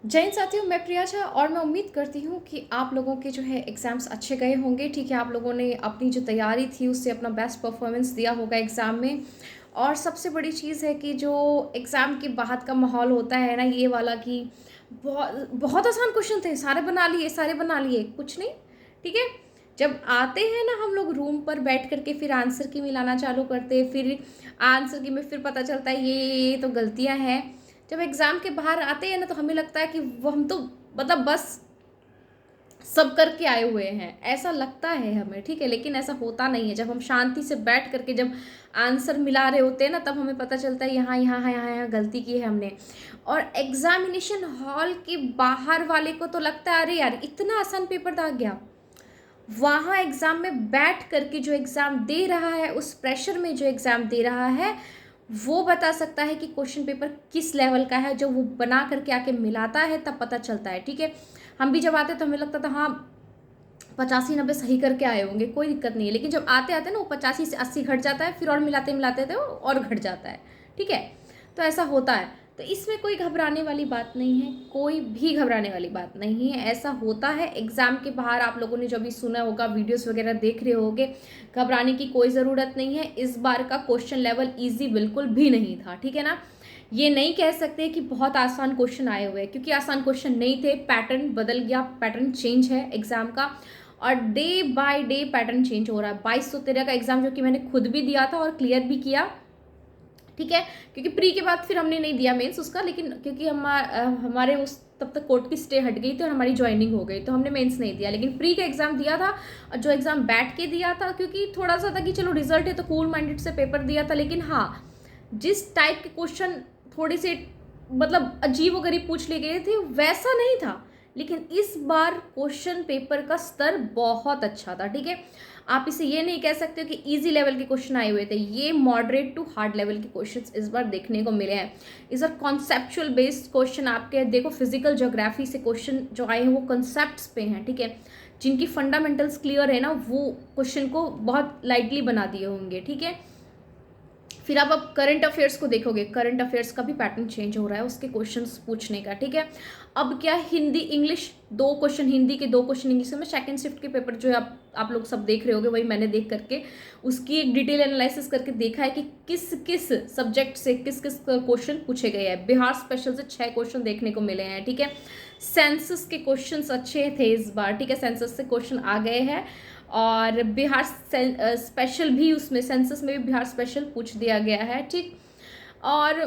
जय हिंद साथियों, मैं प्रिया झा और मैं उम्मीद करती हूँ कि आप लोगों के जो है एग्ज़ाम्स अच्छे गए होंगे। ठीक है, आप लोगों ने अपनी जो तैयारी थी उससे अपना बेस्ट परफॉर्मेंस दिया होगा एग्ज़ाम में। और सबसे बड़ी चीज़ है कि जो एग्ज़ाम के बाद का माहौल होता है ना, ये वाला कि बहुत बहुत आसान क्वेश्चन थे, सारे बना लिए सारे बना लिए, कुछ नहीं। ठीक है, जब आते हैं ना हम लोग रूम पर बैठ करके फिर आंसर की मिलाना चालू करते हैं, फिर आंसर की में फिर पता चलता है ये तो गलतियाँ हैं। जब एग्ज़ाम के बाहर आते हैं ना तो हमें लगता है कि वो हम तो मतलब बस सब करके आए हुए हैं, ऐसा लगता है हमें। ठीक है, लेकिन ऐसा होता नहीं है। जब हम शांति से बैठ करके जब आंसर मिला रहे होते हैं ना, तब हमें पता चलता है यहाँ यहाँ यहाँ यहाँ गलती की है हमने। और एग्जामिनेशन हॉल के बाहर वाले को तो लगता है अरे यार इतना आसान पेपर था गया। वहाँ एग्ज़ाम में बैठ करके जो एग्ज़ाम दे रहा है, उस प्रेशर में जो एग्ज़ाम दे रहा है, वो बता सकता है कि क्वेश्चन पेपर किस लेवल का है। जो वो बना करके आके मिलाता है तब पता चलता है। ठीक है, हम भी जब आते तो हमें लगता था हाँ 85-90 सही करके आए होंगे, कोई दिक्कत नहीं है। लेकिन जब आते आते ना वो 85 से 80 घट जाता है, फिर और मिलाते मिलाते थे वो और घट जाता है। ठीक है, तो ऐसा होता है। तो इसमें कोई घबराने वाली बात नहीं है, कोई भी घबराने वाली बात नहीं है। ऐसा होता है एग्ज़ाम के बाहर। आप लोगों ने जो भी सुना होगा, वीडियोस वगैरह देख रहे होगे, घबराने की कोई ज़रूरत नहीं है। इस बार का क्वेश्चन लेवल ईजी बिल्कुल भी नहीं था। ठीक है ना, ये नहीं कह सकते कि बहुत आसान क्वेश्चन आए हुए हैं, क्योंकि आसान क्वेश्चन नहीं थे। पैटर्न बदल गया, पैटर्न चेंज है एग्ज़ाम का, और day by day pattern change हो रहा है। 2213 का एग्ज़ाम जो कि मैंने खुद भी दिया था और क्लियर भी किया। ठीक है, क्योंकि प्री के बाद फिर हमने नहीं दिया मेंस उसका, लेकिन क्योंकि हमारे उस तब तक कोर्ट की स्टे हट गई थी और हमारी ज्वाइनिंग हो गई, तो हमने मेंस नहीं दिया। लेकिन प्री का एग्ज़ाम दिया था, और जो एग्ज़ाम बैठ के दिया था, क्योंकि थोड़ा सा था कि चलो रिजल्ट है तो कूल माइंडेड से पेपर दिया था। लेकिन हाँ, जिस टाइप के क्वेश्चन थोड़े से मतलब अजीब वगैरह पूछ लिए गए थे वैसा नहीं था। लेकिन इस बार क्वेश्चन पेपर का स्तर बहुत अच्छा था। ठीक है, आप इसे ये नहीं कह सकते हो कि इजी लेवल के क्वेश्चन आए हुए थे। ये मॉडरेट टू हार्ड लेवल के क्वेश्चंस इस बार देखने को मिले हैं। इस बार कॉन्सेप्चुअल बेस्ड क्वेश्चन आपके देखो, फिजिकल ज्योग्राफी से क्वेश्चन जो आए हैं वो कॉन्सेप्ट्स पे हैं। ठीक है, जिनकी फंडामेंटल्स क्लियर है ना, वो क्वेश्चन को बहुत लाइटली बना दिए होंगे। ठीक है, फिर आप अब करंट अफेयर्स को देखोगे, करंट अफेयर्स का भी पैटर्न चेंज हो रहा है उसके क्वेश्चंस पूछने का। ठीक है, अब क्या हिंदी इंग्लिश, 2 क्वेश्चन हिंदी के 2 क्वेश्चन इंग्लिश में, सेकंड शिफ्ट के पेपर जो है आप लोग सब देख रहे होगे, वही मैंने देख करके उसकी एक डिटेल एनालिसिस करके देखा है कि किस किस सब्जेक्ट से किस किस क्वेश्चन पूछे गए हैं। बिहार स्पेशल से 6 क्वेश्चन देखने को मिले हैं। ठीक है, सेंसस के क्वेश्चंस अच्छे थे इस बार। ठीक है, सेंसस से क्वेश्चन आ गए हैं, और बिहार स्पेशल भी, उसमें सेंसस में भी बिहार स्पेशल पूछ दिया गया है। ठीक, और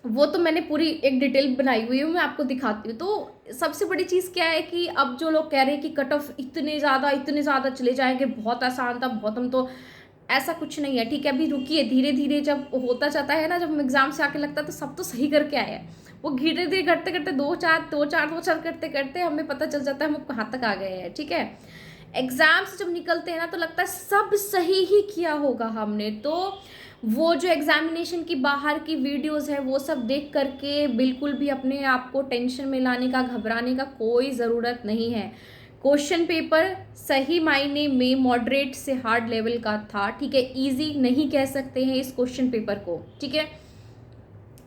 वो तो मैंने पूरी एक डिटेल बनाई हुई हूँ, मैं आपको दिखाती हूँ। तो सबसे बड़ी चीज़ क्या है कि अब जो लोग कह रहे हैं कि कट ऑफ इतने ज़्यादा चले जाएंगे, बहुत आसान था बहुत, हम तो ऐसा कुछ नहीं है। ठीक है, अभी रुकिए, धीरे धीरे जब होता जाता है ना, जब हम एग्जाम से आके लगता है तो सब तो सही करके आए हैं। वो धीरे धीरे करते करते 2 4 करते करते हमें पता चल जाता है हम कहाँ तक आ गए हैं। ठीक है, एग्जाम से जब निकलते हैं ना तो लगता है सब सही ही किया होगा हमने। तो वो जो एग्जामिनेशन की बाहर की वीडियोस है वो सब देख करके बिल्कुल भी अपने आप को टेंशन में लाने का, घबराने का कोई ज़रूरत नहीं है। क्वेश्चन पेपर सही मायने में मॉडरेट से हार्ड लेवल का था। ठीक है, इजी नहीं कह सकते हैं इस क्वेश्चन पेपर को। ठीक है,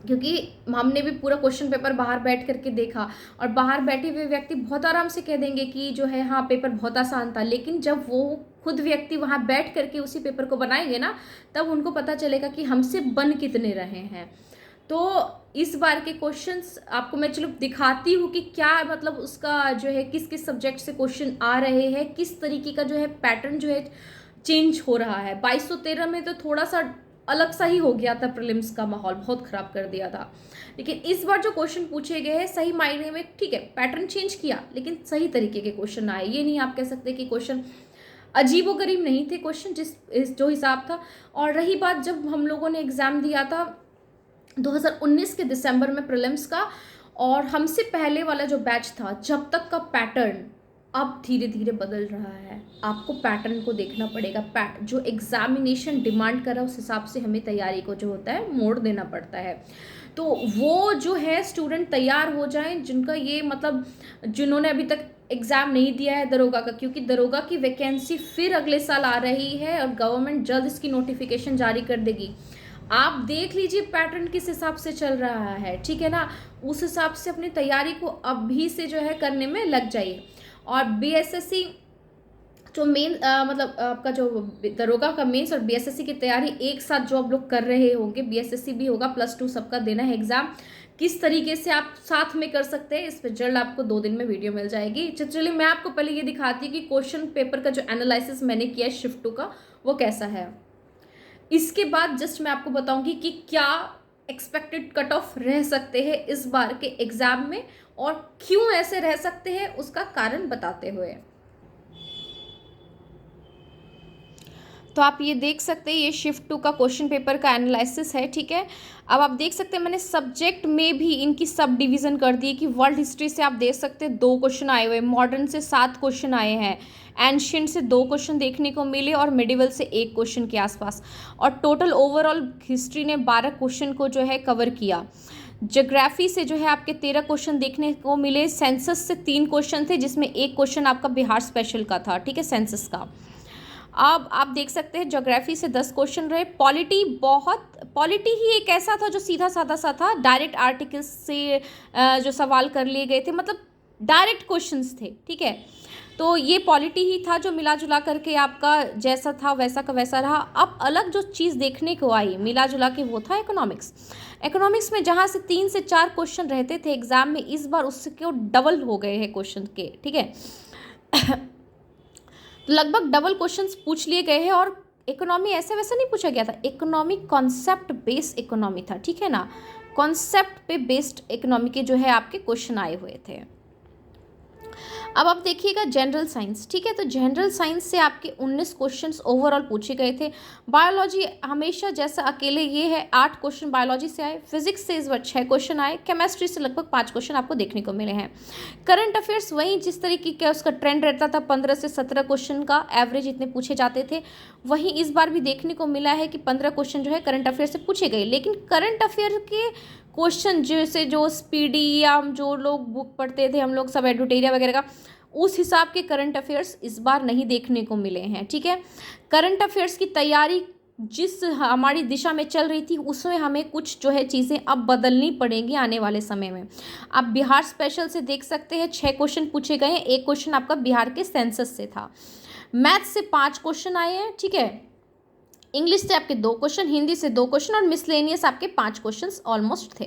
क्योंकि हमने भी पूरा क्वेश्चन पेपर बाहर बैठ करके देखा, और बाहर बैठे हुए व्यक्ति बहुत आराम से कह देंगे कि जो है हाँ पेपर बहुत आसान था। लेकिन जब वो खुद व्यक्ति वहाँ बैठ करके उसी पेपर को बनाएंगे ना, तब उनको पता चलेगा कि हमसे बन कितने रहे हैं। तो इस बार के क्वेश्चंस आपको मैं चलो दिखाती हूँ कि क्या मतलब उसका जो है किस किस सब्जेक्ट से क्वेश्चन आ रहे हैं, किस तरीके का जो है पैटर्न जो है चेंज हो रहा है। 2213 में तो थोड़ा सा अलग सा ही हो गया था, प्रीलिम्स का माहौल बहुत ख़राब कर दिया था। लेकिन इस बार जो क्वेश्चन पूछे गए हैं सही मायने में, ठीक है पैटर्न चेंज किया लेकिन सही तरीके के क्वेश्चन आए। ये नहीं आप कह सकते कि क्वेश्चन अजीबोगरीब नहीं थे क्वेश्चन, जो हिसाब था। और रही बात जब हम लोगों ने एग्ज़ाम दिया था 2019 के दिसंबर में प्रीलिम्स का, और हमसे पहले वाला जो बैच था, जब तक का पैटर्न अब धीरे धीरे बदल रहा है। आपको पैटर्न को देखना पड़ेगा, जो एग्जामिनेशन डिमांड कर रहा है उस हिसाब से हमें तैयारी को जो होता है मोड़ देना पड़ता है। तो वो जो है स्टूडेंट तैयार हो जाएं जिनका ये मतलब, जिन्होंने अभी तक एग्ज़ाम नहीं दिया है दरोगा का, क्योंकि दरोगा की वैकेंसी फिर अगले साल आ रही है और गवर्नमेंट जल्द इसकी नोटिफिकेशन जारी कर देगी। आप देख लीजिए पैटर्न किस हिसाब से चल रहा है, ठीक है ना, उस हिसाब से अपनी तैयारी को अभी से जो है करने में लग जाइए। और बीएसएससी जो मेन मतलब आपका जो दरोगा का मेंस और बीएसएससी की तैयारी एक साथ जो आप लोग कर रहे होंगे, बीएसएससी भी होगा, +2 सबका देना है एग्जाम, किस तरीके से आप साथ में कर सकते हैं, इस पर जल्द आपको 2 दिन में वीडियो मिल जाएगी। चलिए मैं आपको पहले ये दिखाती हूँ कि क्वेश्चन पेपर का जो एनालिसिस मैंने किया है शिफ्ट 2 का, वो कैसा है। इसके बाद जस्ट मैं आपको बताऊंगी कि क्या एक्सपेक्टेड कट ऑफ रह सकते हैं इस बार के एग्जाम में, और क्यों ऐसे रह सकते हैं उसका कारण बताते हुए। तो आप ये देख सकते हैं, ये शिफ्ट 2 का क्वेश्चन पेपर का एनालिसिस है, ठीक है। अब आप देख सकते हैं मैंने सब्जेक्ट में भी इनकी सब डिवीज़न कर दी कि वर्ल्ड हिस्ट्री से आप देख सकते हैं 2 क्वेश्चन आए हुए, मॉडर्न से 7 क्वेश्चन आए हैं, एंशियंट से 2 क्वेश्चन देखने को मिले और मिडिवल से 1 क्वेश्चन के आसपास, और टोटल ओवरऑल हिस्ट्री ने 12 क्वेश्चन को जो है कवर किया। ज्योग्राफी से जो है आपके 13 क्वेश्चन देखने को मिले, सेंसस से 3 क्वेश्चन थे जिसमें 1 क्वेश्चन आपका बिहार स्पेशल का था, ठीक है, सेंसस का। अब आप देख सकते हैं ज्योग्राफी से 10 क्वेश्चन रहे। पॉलिटी ही एक ऐसा था जो सीधा साधा सा था, डायरेक्ट आर्टिकल्स से जो सवाल कर लिए गए थे, मतलब डायरेक्ट क्वेश्चंस थे, ठीक है। तो ये पॉलिटी ही था जो मिला जुला करके आपका जैसा था वैसा का वैसा रहा। अब अलग जो चीज़ देखने को आई मिला जुला के, वो था इकोनॉमिक्स में जहाँ से 3 से 4 क्वेश्चन रहते थे एग्जाम में, इस बार उससे क्यों डबल हो गए हैं क्वेश्चन के, ठीक है। लगभग डबल क्वेश्चंस पूछ लिए गए हैं, और इकोनॉमी ऐसे वैसे नहीं पूछा गया था, इकोनॉमी कॉन्सेप्ट बेस्ड इकोनॉमी था, ठीक है ना, कॉन्सेप्ट पे बेस्ड इकोनॉमी के जो है आपके क्वेश्चन आए हुए थे। अब आप देखिएगा जनरल साइंस, ठीक है, तो जनरल साइंस से आपके 19 क्वेश्चंस ओवरऑल पूछे गए थे। बायोलॉजी हमेशा जैसा अकेले ये है 8 क्वेश्चन बायोलॉजी से आए, फिजिक्स से इस बार 6 क्वेश्चन आए, केमिस्ट्री से लगभग 5 क्वेश्चन आपको देखने को मिले हैं। करंट अफेयर्स वहीं जिस तरीके का उसका ट्रेंड रहता था 15 से 17 क्वेश्चन का एवरेज इतने पूछे जाते थे, वहीं इस बार भी देखने को मिला है कि 15 क्वेश्चन जो है करंट अफेयर से पूछे गए। लेकिन करंट अफेयर के क्वेश्चन जैसे जो स्पीडी या हम जो लोग बुक पढ़ते थे हम लोग सब एडुटेरिया वगैरह का, उस हिसाब के करंट अफेयर्स इस बार नहीं देखने को मिले हैं, ठीक है। करंट अफेयर्स की तैयारी जिस हमारी दिशा में चल रही थी उसमें हमें कुछ जो है चीज़ें अब बदलनी पड़ेंगी आने वाले समय में। आप बिहार स्पेशल से देख सकते हैं 6 क्वेश्चन पूछे गए हैं, 1 क्वेश्चन आपका बिहार के सेंसस से था। मैथ से 5 क्वेश्चन आए हैं, ठीक है। इंग्लिश से आपके 2 क्वेश्चन, हिंदी से 2 क्वेश्चन, और मिसलेनियस आपके 5 क्वेश्चंस ऑलमोस्ट थे,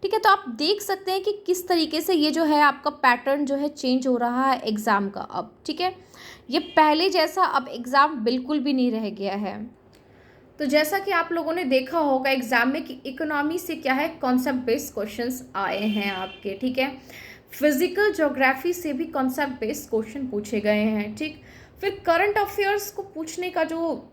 ठीक है। तो आप देख सकते हैं कि किस तरीके से ये जो है आपका पैटर्न जो है चेंज हो रहा है एग्ज़ाम का अब, ठीक है। ये पहले जैसा अब एग्ज़ाम बिल्कुल भी नहीं रह गया है। तो जैसा कि आप लोगों ने देखा होगा एग्ज़ाम में कि इकोनॉमी से क्या है कॉन्सेप्ट बेस्ड क्वेश्चंस आए हैं आपके, ठीक है। फिजिकल ज्योग्राफी से भी कॉन्सेप्ट बेस्ड क्वेश्चन पूछे गए हैं, ठीक। फिर करंट अफेयर्स को पूछने का जो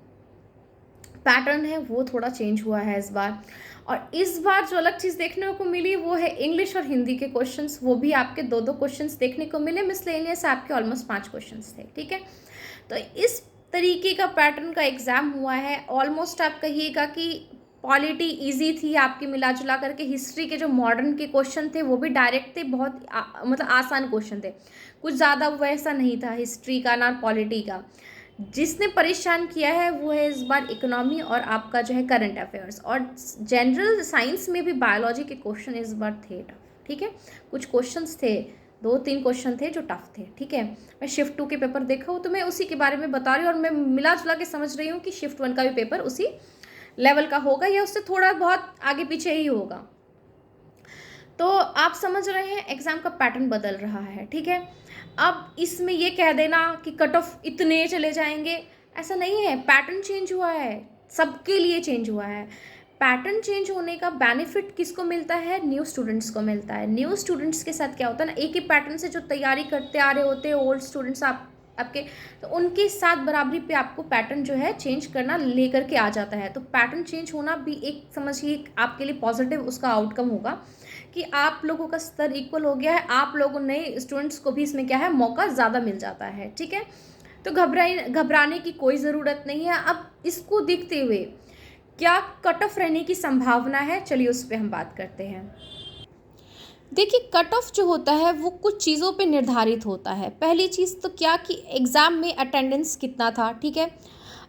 पैटर्न है वो थोड़ा चेंज हुआ है इस बार, और इस बार जो अलग चीज़ देखने को मिली वो है इंग्लिश और हिंदी के क्वेश्चंस, वो भी आपके 2-2 क्वेश्चंस देखने को मिले, मिसलेनियस आपके ऑलमोस्ट 5 क्वेश्चंस थे, ठीक है। तो इस तरीके का पैटर्न का एग्ज़ाम हुआ है। ऑलमोस्ट आप कहिएगा कि पॉलिटी इजी थी आपकी मिला जुला करके, हिस्ट्री के जो मॉडर्न के क्वेश्चन थे वो भी डायरेक्ट थे, बहुत मतलब आसान क्वेश्चन थे, कुछ ज़्यादा वैसा नहीं था हिस्ट्री का ना पॉलिटी का। जिसने परेशान किया है वो है इस बार इकोनॉमी और आपका जो है करंट अफेयर्स, और जनरल साइंस में भी बायोलॉजी के क्वेश्चन इस बार थे टफ, ठीक है। कुछ क्वेश्चंस थे, 2-3 क्वेश्चन थे जो टफ थे, ठीक है। मैं शिफ्ट 2 के पेपर देखा हूँ तो मैं उसी के बारे में बता रही हूँ, और मैं मिला जुला के समझ रही हूँ कि शिफ्ट 1 का भी पेपर उसी लेवल का होगा या उससे थोड़ा बहुत आगे पीछे ही होगा। तो आप समझ रहे हैं एग्ज़ाम का पैटर्न बदल रहा है, ठीक है। अब इसमें ये कह देना कि कट ऑफ इतने चले जाएंगे, ऐसा नहीं है, पैटर्न चेंज हुआ है, सबके लिए चेंज हुआ है। पैटर्न चेंज होने का बेनिफिट किसको मिलता है, न्यू स्टूडेंट्स को मिलता है। न्यू स्टूडेंट्स के साथ क्या होता है ना, एक ही पैटर्न से जो तैयारी करते आ रहे होते हैं ओल्ड स्टूडेंट्स आपके, तो उनके साथ बराबरी पे आपको पैटर्न जो है चेंज करना लेकर के आ जाता है। तो पैटर्न चेंज होना भी एक समझिए आपके लिए पॉजिटिव उसका आउटकम होगा कि आप लोगों का स्तर इक्वल हो गया है, आप लोगों नए स्टूडेंट्स को भी इसमें क्या है मौका ज़्यादा मिल जाता है, ठीक है। तो घबराने की कोई ज़रूरत नहीं है। अब इसको देखते हुए क्या कट ऑफ रहने की संभावना है, चलिए उस पर हम बात करते हैं। देखिए कट ऑफ जो होता है वो कुछ चीज़ों पे निर्धारित होता है। पहली चीज़ तो क्या कि एग्ज़ाम में अटेंडेंस कितना था, ठीक है।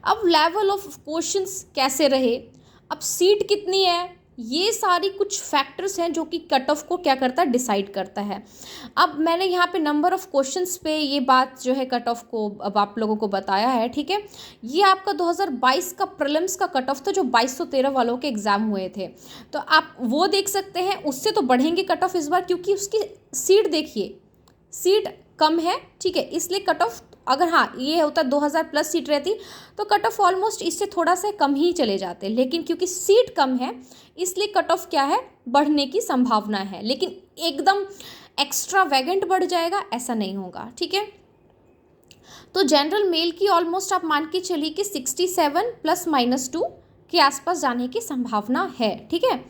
अब लेवल ऑफ क्वेश्चंस कैसे रहे, अब सीट कितनी है, ये सारी कुछ फैक्टर्स हैं जो कि कट ऑफ को क्या करता है, डिसाइड करता है। अब मैंने यहाँ पे नंबर ऑफ़ क्वेश्चंस पे ये बात जो है कट ऑफ को अब आप लोगों को बताया है, ठीक है। ये आपका 2022 का प्रीलिम्स का कट ऑफ था जो 2213 वालों के एग्ज़ाम हुए थे, तो आप वो देख सकते हैं। उससे तो बढ़ेंगे कट ऑफ इस बार, क्योंकि उसकी सीट देखिए, सीट कम है, ठीक है, इसलिए कट ऑफ, अगर हाँ ये होता 2000 प्लस सीट रहती तो कट ऑफ ऑलमोस्ट इससे थोड़ा सा कम ही चले जाते, लेकिन क्योंकि सीट कम है इसलिए कट ऑफ क्या है, बढ़ने की संभावना है, लेकिन एकदम एक्स्ट्रा वैगेंट बढ़ जाएगा ऐसा नहीं होगा, ठीक है। तो जनरल मेल की ऑलमोस्ट आप मान के चलिए कि 67 +-2 के आसपास जाने की संभावना है, ठीक है।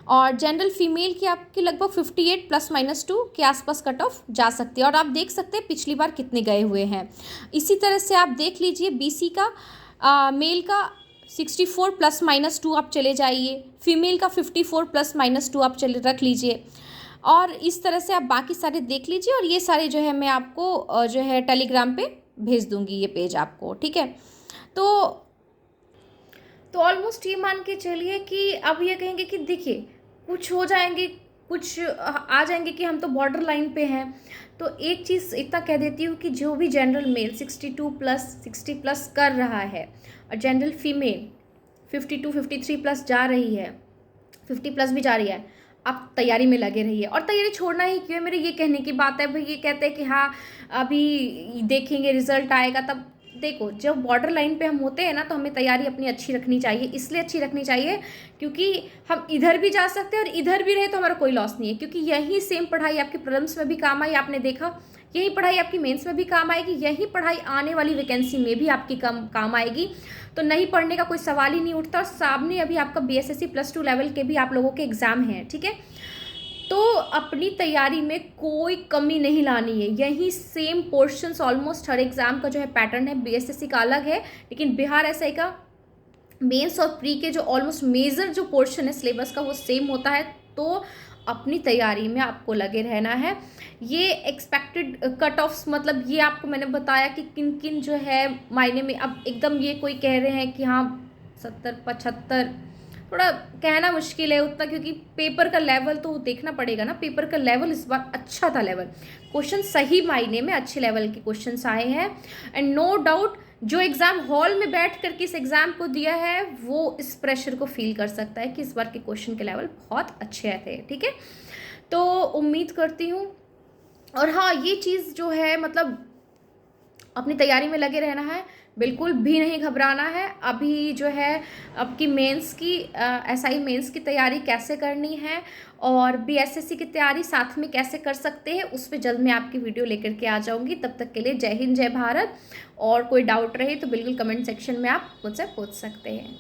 और जनरल फीमेल की आपकी लगभग 58 +-2 के आसपास कट ऑफ जा सकती है। और आप देख सकते हैं पिछली बार कितने गए हुए हैं। इसी तरह से आप देख लीजिए बीसी का मेल का 64 +-2 आप चले जाइए, फीमेल का 54 +-2 आप चले रख लीजिए, और इस तरह से आप बाकी सारे देख लीजिए। और ये सारे जो है मैं आपको जो है टेलीग्राम पे भेज दूँगी ये पेज आपको, ठीक है। तो ऑलमोस्ट ये मान के चलिए कि अब ये कहेंगे कि देखिए कुछ हो जाएंगे, कुछ आ जाएंगे कि हम तो बॉर्डर लाइन पे हैं। तो एक चीज़ इतना कह देती हूँ कि जो भी जनरल मेल 62 प्लस 60 प्लस कर रहा है और जनरल फीमेल 52 53 प्लस जा रही है, 50 प्लस भी जा रही है, आप तैयारी में लगे रहिए। और तैयारी छोड़ना ही क्यों है, मेरे ये कहने की बात है भाई। ये कहते हैं कि हाँ अभी देखेंगे रिजल्ट आएगा तब। देखो जब बॉर्डर लाइन पे हम होते हैं ना तो हमें तैयारी अपनी अच्छी रखनी चाहिए, इसलिए अच्छी रखनी चाहिए क्योंकि हम इधर भी जा सकते हैं और इधर भी रहे तो हमारा कोई लॉस नहीं है, क्योंकि यही सेम पढ़ाई आपकी प्रीलिम्स में भी काम आई, आपने देखा, यही पढ़ाई आपकी मेंस में भी काम आएगी, यही पढ़ाई आने वाली वैकेंसी में भी आपकी काम आएगी। तो नहीं पढ़ने का कोई सवाल ही नहीं उठता। और सामने अभी आपका बीएसएससी +2 लेवल के भी आप लोगों के एग्ज़ाम हैं, ठीक है। तो अपनी तैयारी में कोई कमी नहीं लानी है, यही सेम पोर्शंस ऑलमोस्ट हर एग्ज़ाम का जो है पैटर्न है। बीएसएससी का अलग है, लेकिन बिहार एसआई का मेंस और प्री के जो ऑलमोस्ट मेजर जो पोर्शन है सिलेबस का वो सेम होता है। तो अपनी तैयारी में आपको लगे रहना है। ये एक्सपेक्टेड कट ऑफ्स मतलब ये आपको मैंने बताया कि किन किन जो है मायने में। अब एकदम ये कोई कह रहे हैं कि हाँ 70 75, थोड़ा कहना मुश्किल है उतना, क्योंकि पेपर का लेवल तो देखना पड़ेगा ना। पेपर का लेवल इस बार अच्छा था, लेवल क्वेश्चन सही मायने में अच्छे लेवल के क्वेश्चंस आए हैं। एंड नो डाउट जो एग्ज़ाम हॉल में बैठ कर के इस एग्ज़ाम को दिया है वो इस प्रेशर को फील कर सकता है कि इस बार के क्वेश्चन के लेवल बहुत अच्छे थे, ठीक है। तो उम्मीद करती हूँ, और हाँ ये चीज़ जो है मतलब अपनी तैयारी में लगे रहना है, बिल्कुल भी नहीं घबराना है। अभी जो है आपकी मेंस की एसआई मेंस की तैयारी कैसे करनी है और बीएसएससी की तैयारी साथ में कैसे कर सकते हैं उस पर जल्द मैं आपकी वीडियो लेकर के आ जाऊंगी। तब तक के लिए जय हिंद जय भारत। और कोई डाउट रहे तो बिल्कुल कमेंट सेक्शन में आप मुझसे पूछ सकते हैं।